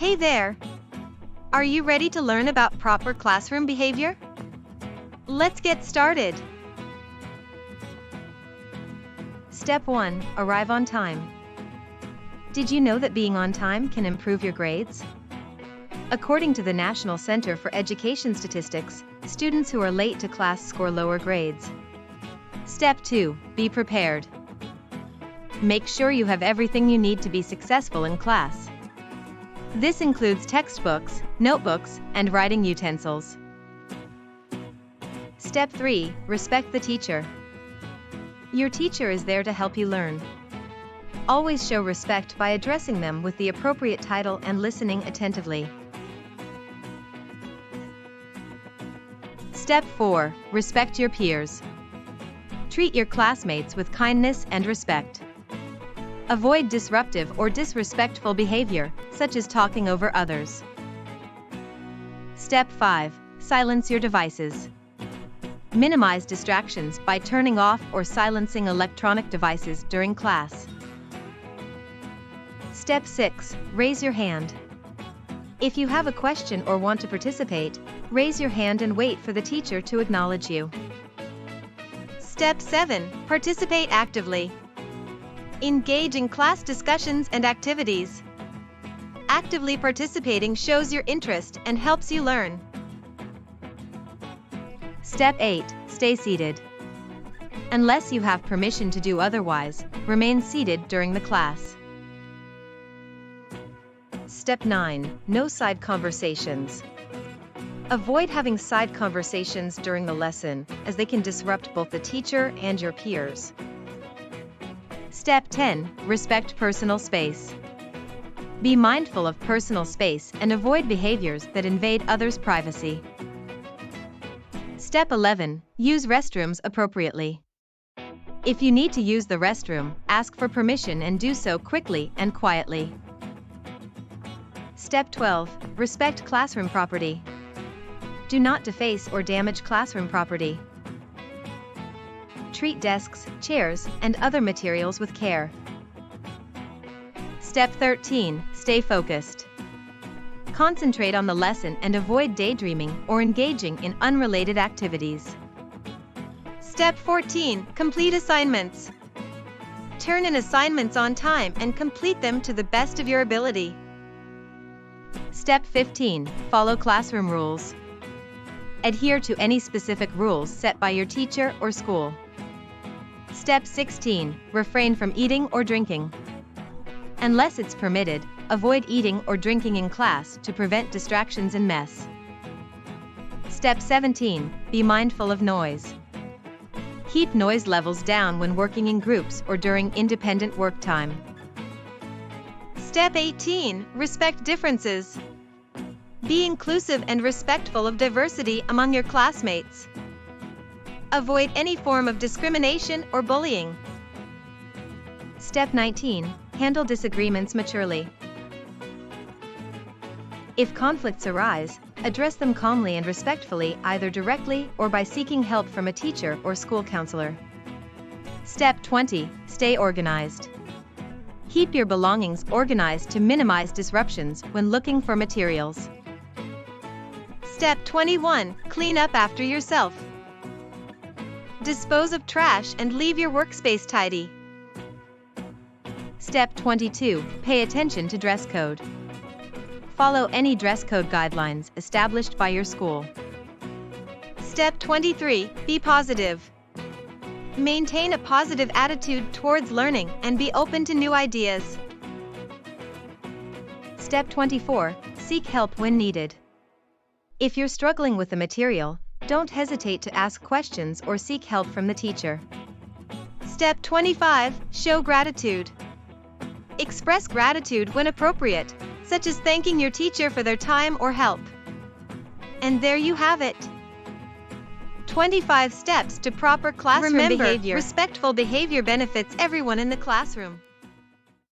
Hey there! Are you ready to learn about proper classroom behavior? Let's get started! Step 1. Arrive on time. Did you know that being on time can improve your grades? According to the National Center for Education Statistics, students who are late to class score lower grades. Step 2. Be prepared. Make sure you have everything you need to be successful in class. This includes textbooks, notebooks, and writing utensils. Step 3. Respect the teacher. Your teacher is there to help you learn. Always show respect by addressing them with the appropriate title and listening attentively. Step 4. Respect your peers. Treat your classmates with kindness and respect. Avoid disruptive or disrespectful behavior, such as talking over others. Step 5. Silence your devices. Minimize distractions by turning off or silencing electronic devices during class. Step 6. Raise your hand. If you have a question or want to participate, raise your hand and wait for the teacher to acknowledge you. Step 7. Participate actively. Engage in class discussions and activities. Actively participating shows your interest and helps you learn. Step 8. Stay seated. Unless you have permission to do otherwise, remain seated during the class. Step 9. No side conversations. Avoid having side conversations during the lesson, as they can disrupt both the teacher and your peers. Step 10. Respect personal space. Be mindful of personal space and avoid behaviors that invade others' privacy. Step 11. Use restrooms appropriately. If you need to use the restroom, ask for permission and do so quickly and quietly. Step 12. Respect classroom property. Do not deface or damage classroom property. Treat desks, chairs, and other materials with care. Step 13. Stay focused. Concentrate on the lesson and avoid daydreaming or engaging in unrelated activities. Step 14. Complete assignments. Turn in assignments on time and complete them to the best of your ability. Step 15. Follow classroom rules. Adhere to any specific rules set by your teacher or school. Step 16. Refrain from eating or drinking. Unless it's permitted, avoid eating or drinking in class to prevent distractions and mess. Step 17. Be mindful of noise. Keep noise levels down when working in groups or during independent work time. Step 18. Respect differences. Be inclusive and respectful of diversity among your classmates. Avoid any form of discrimination or bullying. Step 19. Handle disagreements maturely. If conflicts arise, address them calmly and respectfully, either directly or by seeking help from a teacher or school counselor. Step 20. Stay organized. Keep your belongings organized to minimize disruptions when looking for materials. Step 21. Clean up after yourself. Dispose of trash and leave your workspace tidy. Step 22. Pay attention to dress code. Follow any dress code guidelines established by your school. Step 23. Be positive. Maintain a positive attitude towards learning and be open to new ideas. Step 24. Seek help when needed. If you're struggling with the material, don't hesitate to ask questions or seek help from the teacher. Step 25. Show gratitude. Express gratitude when appropriate, such as thanking your teacher for their time or help. And there you have it. 25 steps to proper classroom behavior. Respectful behavior benefits everyone in the classroom.